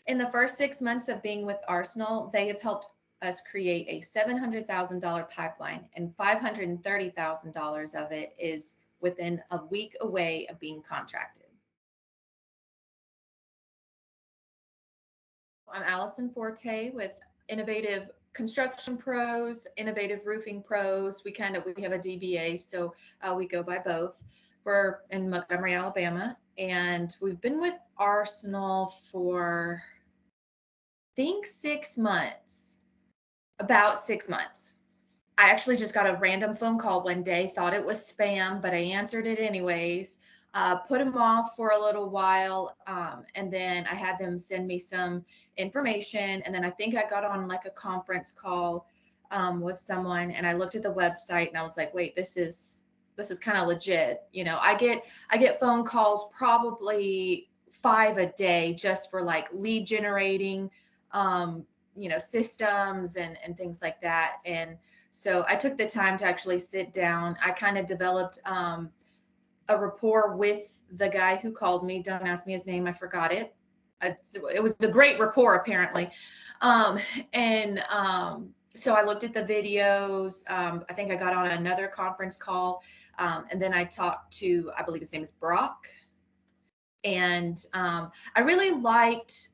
In the first 6 months of being with Arsenal, they have helped us create a $700,000 pipeline, and $530,000 of it is within a week away of being contracted. I'm Allison Forte with Innovative Construction Pros, Innovative Roofing Pros. We have a DBA, so we go by both. We're in Montgomery, Alabama, and we've been with Arsenal for, I think, 6 months, about 6 months. I actually just got a random phone call one day, thought it was spam, but I answered it anyways. Put them off for a little while, and then I had them send me some information, and then I think I got on like a conference call with someone, and I looked at the website, and I was like, wait, this is kind of legit. You know, I get phone calls probably 5 a day just for like lead generating, systems and things like that. And so I took the time to actually sit down. I kind of developed a rapport with the guy who called me. Don't ask me his name. I forgot it. It was a great rapport, apparently. So I looked at the videos. I think I got on another conference call. And then I talked to, I believe his name is Brock. And I really liked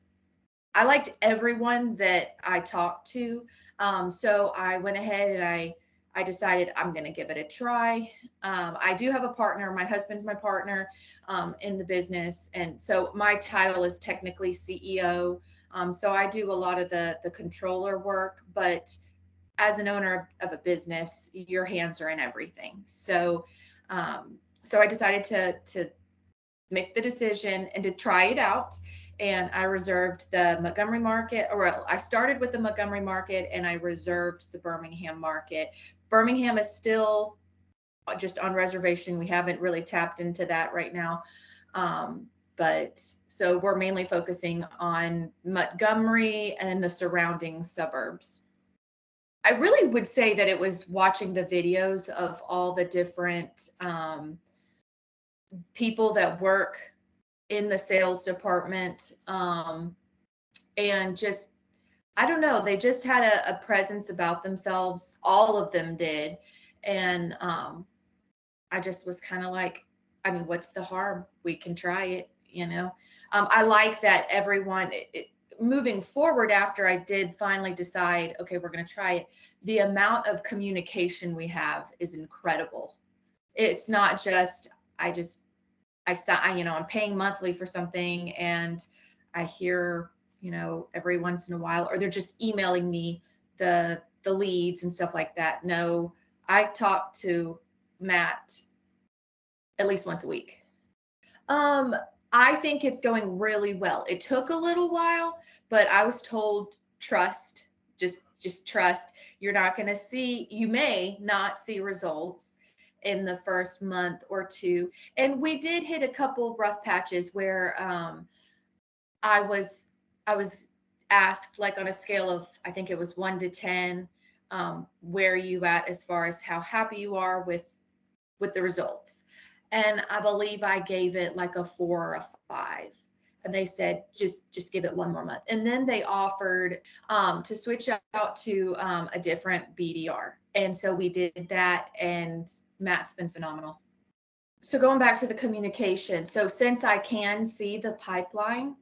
everyone that I talked to. So I went ahead and I decided I'm going to give it a try. I do have a partner. My husband's my partner in the business. And so my title is technically CEO. So I do a lot of the controller work, but as an owner of a business, your hands are in everything. So I decided to make the decision and to try it out. And I reserved the Montgomery market, or I started with the Montgomery market and I reserved the Birmingham market. Birmingham is still just on reservation. We haven't really tapped into that right now. But so we're mainly focusing on Montgomery and the surrounding suburbs. I really would say that it was watching the videos of all the different people that work in the sales department, and just, I don't know, they just had a presence about themselves. All of them did. And I just was kind of like, I mean, what's the harm? We can try it, you know. I like that everyone, moving forward, after I did finally decide, okay, we're going to try it, the amount of communication we have is incredible. It's not just, I'm paying monthly for something and I hear, every once in a while, or they're just emailing me the leads and stuff like that. No, I talk to Matt at least once a week. I think it's going really well. It took a little while, but I was told, trust, just trust. You may not see results in the first month or two. And we did hit a couple rough patches where I was asked, like, on a scale of, I think it was 1 to 10, where are you at as far as how happy you are with the results. And I believe I gave it like a 4 or a 5. And they said, just give it 1 more month. And then they offered to switch out to a different BDR. And so we did that, and Matt's been phenomenal. So going back to the communication. So since I can see the pipeline,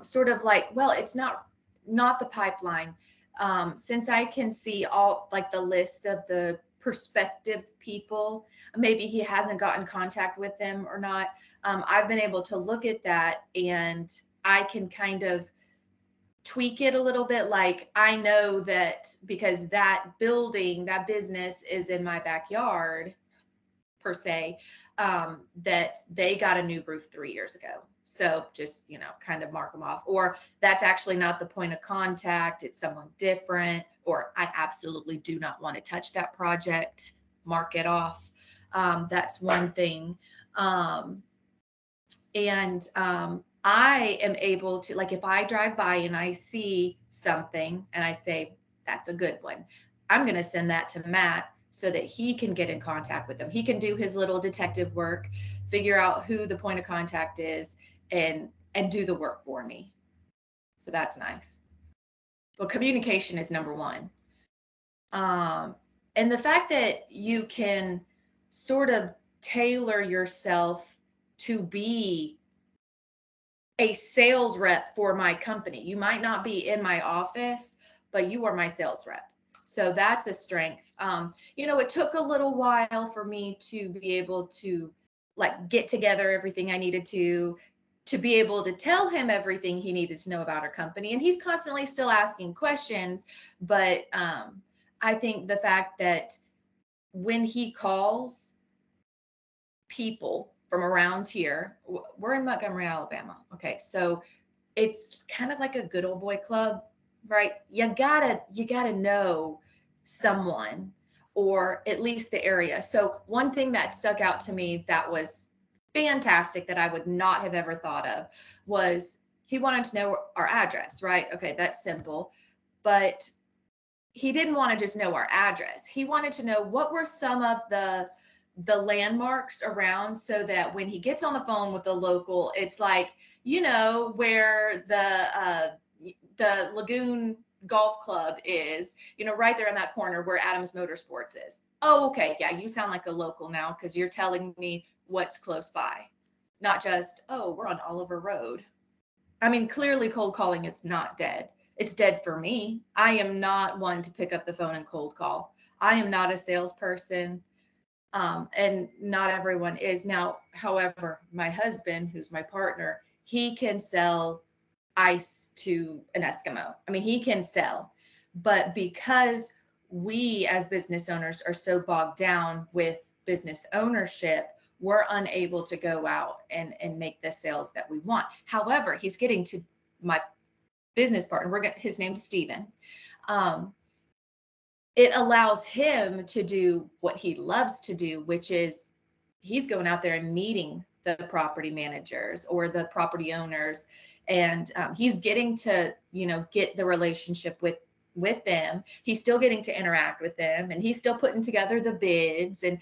sort of like, well, it's not the pipeline. Since I can see all, like, the list of the prospective people, maybe he hasn't gotten contact with them or not. I've been able to look at that, and I can kind of tweak it a little bit. Like, I know that because that building, that business is in my backyard, per se, that they got a new roof 3 years ago. So just, kind of mark them off. Or that's actually not the point of contact. It's someone different. Or I absolutely do not want to touch that project. Mark it off. That's one thing. I am able to, like, if I drive by and I see something and I say, that's a good one, I'm going to send that to Matt so that he can get in contact with them. He can do his little detective work, figure out who the point of contact is, and do the work for me. So that's nice. Well, communication is number one. And the fact that you can sort of tailor yourself to be a sales rep for my company. You might not be in my office, but you are my sales rep. So that's a strength. It took a little while for me to be able to like get together everything I needed to be able to tell him everything he needed to know about our company. And he's constantly still asking questions, but I think the fact that when he calls people from around here, we're in Montgomery, Alabama. Okay, so it's kind of like a good old boy club, right? You gotta know someone or at least the area. So one thing that stuck out to me that was fantastic that I would not have ever thought of was he wanted to know our address, right? Okay, that's simple. But he didn't want to just know our address. He wanted to know what were some of the landmarks around so that when he gets on the phone with the local, it's like, where the Lagoon Golf Club is, right there in that corner where Adams Motorsports is. Oh, okay. Yeah, you sound like a local now because you're telling me what's close by, not just, oh, we're on Oliver Road. I mean, clearly cold calling is not dead. It's dead for me. I am not one to pick up the phone and cold call. I am not a salesperson, and not everyone is. Now, however, my husband, who's my partner, he can sell ice to an Eskimo. I mean, he can sell. But because we as business owners are so bogged down with business ownership, we're unable to go out and make the sales that we want. However, he's getting to my business partner. His name's Steven. It allows him to do what he loves to do, which is he's going out there and meeting the property managers or the property owners, and he's getting to get the relationship with them. He's still getting to interact with them, and he's still putting together the bids and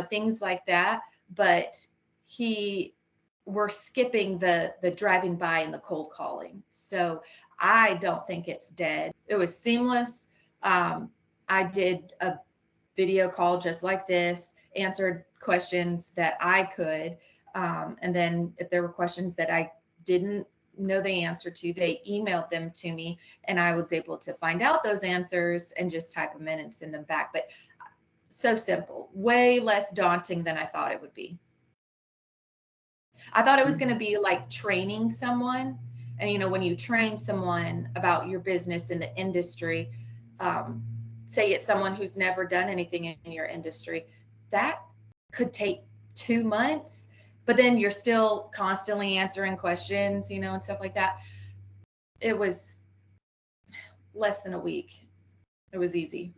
things like that. But we're skipping the driving by and the cold calling. So I don't think it's dead. It was seamless. I did a video call just like this, answered questions that I could. And then if there were questions that I didn't know the answer to, they emailed them to me and I was able to find out those answers and just type them in and send them back. But so simple, way less daunting than I thought it would be. I thought it was going to be like training someone. And, when you train someone about your business in the industry, say it's someone who's never done anything in your industry, that could take 2 months, but then you're still constantly answering questions, and stuff like that. It was less than a week. It was easy.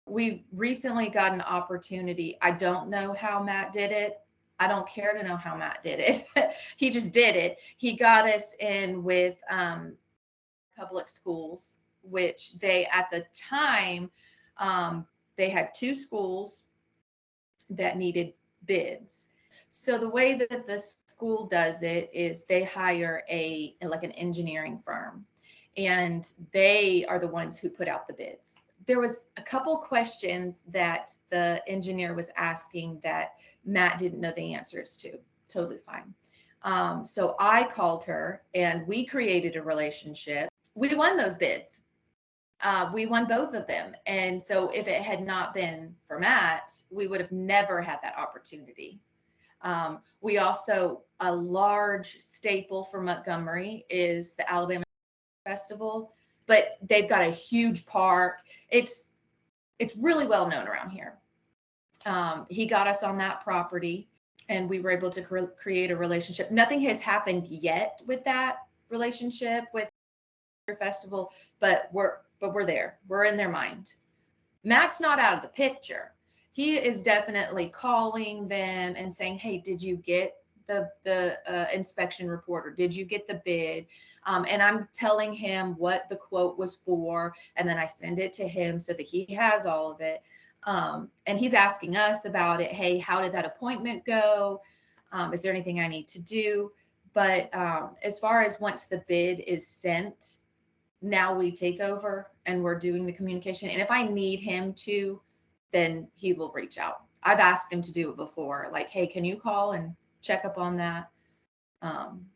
We recently got an opportunity. I don't know how Matt did it. I don't care to know how Matt did it. He just did it. He got us in with public schools, which they, at the time, they had 2 schools that needed bids. So the way that the school does it is they hire an engineering firm, and they are the ones who put out the bids. There was a couple questions that the engineer was asking that Matt didn't know the answers to. Totally fine. So I called her and we created a relationship. We won those bids. We won both of them. And so if it had not been for Matt, we would have never had that opportunity. We also, a large staple for Montgomery is the Alabama Festival, but they've got a huge park. It's really well known around here. He got us on that property and we were able to create a relationship. Nothing has happened yet with that relationship with the festival, but we're there. We're in their mind. Matt's not out of the picture. He is definitely calling them and saying, hey, did you get the inspection report, or did you get the bid? And I'm telling him what the quote was for, and then I send it to him so that he has all of it. And he's asking us about it. Hey, how did that appointment go? Is there anything I need to do? But as far as once the bid is sent, now we take over and we're doing the communication. And if I need him to, then he will reach out. I've asked him to do it before, like, hey, can you call and check up on that?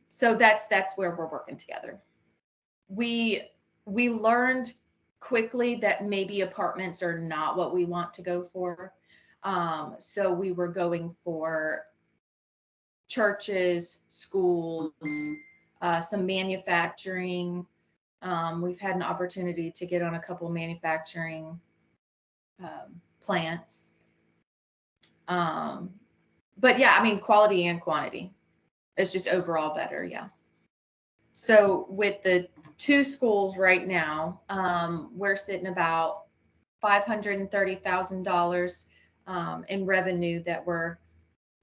So that's where we're working together. We learned quickly that maybe apartments are not what we want to go for. So we were going for churches, schools, some manufacturing. We've had an opportunity to get on a couple manufacturing plants. But yeah, I mean, quality and quantity. It's just overall better, yeah. So with the 2 schools right now, we're sitting about $530,000 in revenue that we're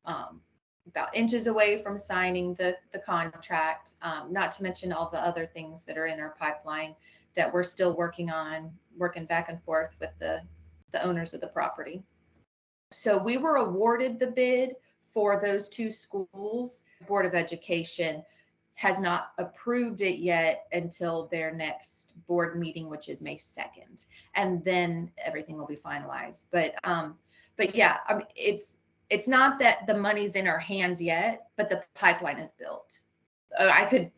about inches away from signing the contract, not to mention all the other things that are in our pipeline that we're still working on, working back and forth with the owners of the property. So we were awarded the bid for those 2 schools. Board of Education has not approved it yet until their next board meeting, which is May 2nd. And then everything will be finalized. But yeah, I mean, it's not that the money's in our hands yet, but the pipeline is built.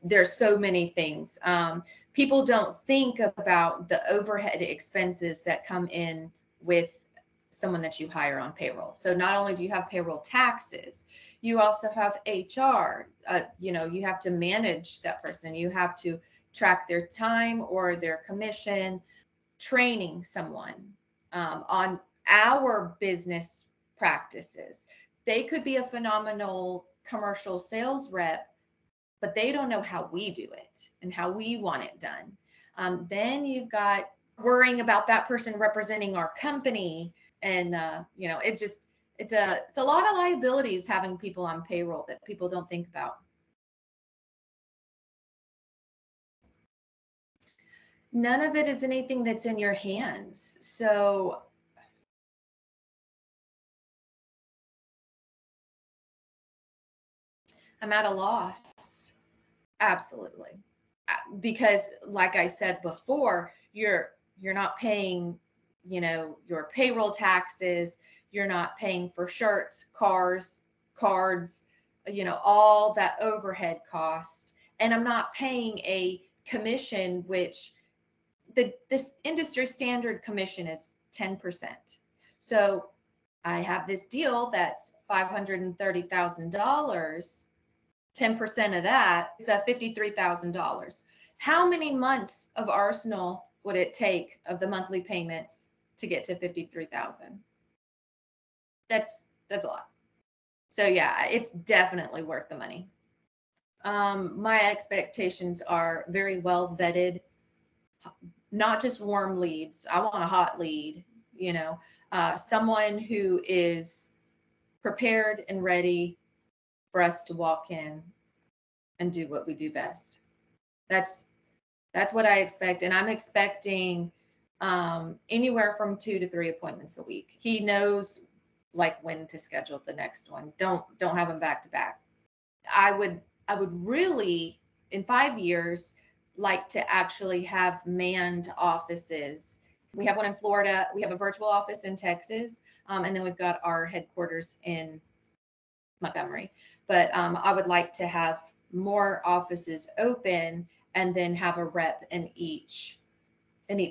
There's so many things. People don't think about the overhead expenses that come in with someone that you hire on payroll. So not only do you have payroll taxes, you also have HR. You have to manage that person. You have to track their time or their commission, training someone on our business practices. They could be a phenomenal commercial sales rep, but they don't know how we do it and how we want it done. Then you've got worrying about that person representing our company. And, it's a lot of liabilities having people on payroll that people don't think about. None of it is anything that's in your hands. So I'm at a loss. Absolutely. Because like I said before, you're not paying, your payroll taxes, you're not paying for shirts, cars, cards, all that overhead cost. And I'm not paying a commission, which this industry standard commission is 10%. So I have this deal that's $530,000. 10% of that is at $53,000. How many months of Arsenal would it take of the monthly payments to get to 53,000? That's a lot. So yeah, it's definitely worth the money. My expectations are very well vetted, not just warm leads. I want a hot lead, someone who is prepared and ready for us to walk in and do what we do best. That's what I expect. And I'm expecting anywhere from 2 to 3 appointments a week. He knows like when to schedule the next one. Don't have them back to back. I would really, in 5 years, like to actually have manned offices. We have one in Florida. We have a virtual office in Texas. And then we've got our headquarters in Montgomery. But I would like to have more offices open and then have a rep in each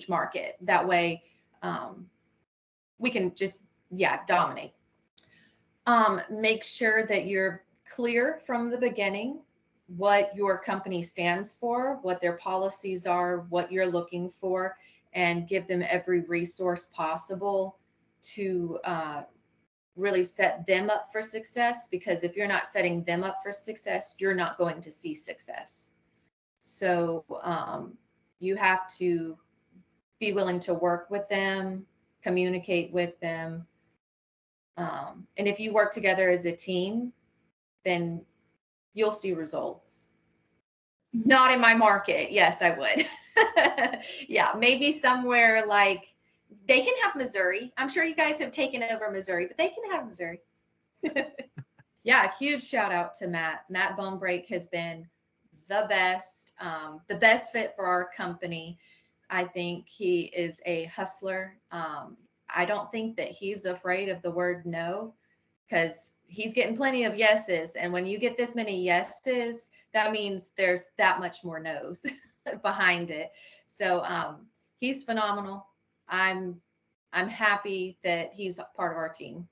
market. That way we can just, dominate. Make sure that you're clear from the beginning what your company stands for, what their policies are, what you're looking for, and give them every resource possible to really set them up for success, because if you're not setting them up for success, you're not going to see success. So you have to be willing to work with them, communicate with them. And if you work together as a team, then you'll see results. Not in my market. Yes, I would. Yeah, maybe somewhere like they can have Missouri. I'm sure you guys have taken over Missouri, but they can have Missouri. Yeah, a huge shout out to Matt. Matt Bonebreak has been the best fit for our company. I think he is a hustler. I don't think that he's afraid of the word no, because he's getting plenty of yeses. And when you get this many yeses, that means there's that much more no's behind it. So he's phenomenal. I'm I'm happy that he's part of our team.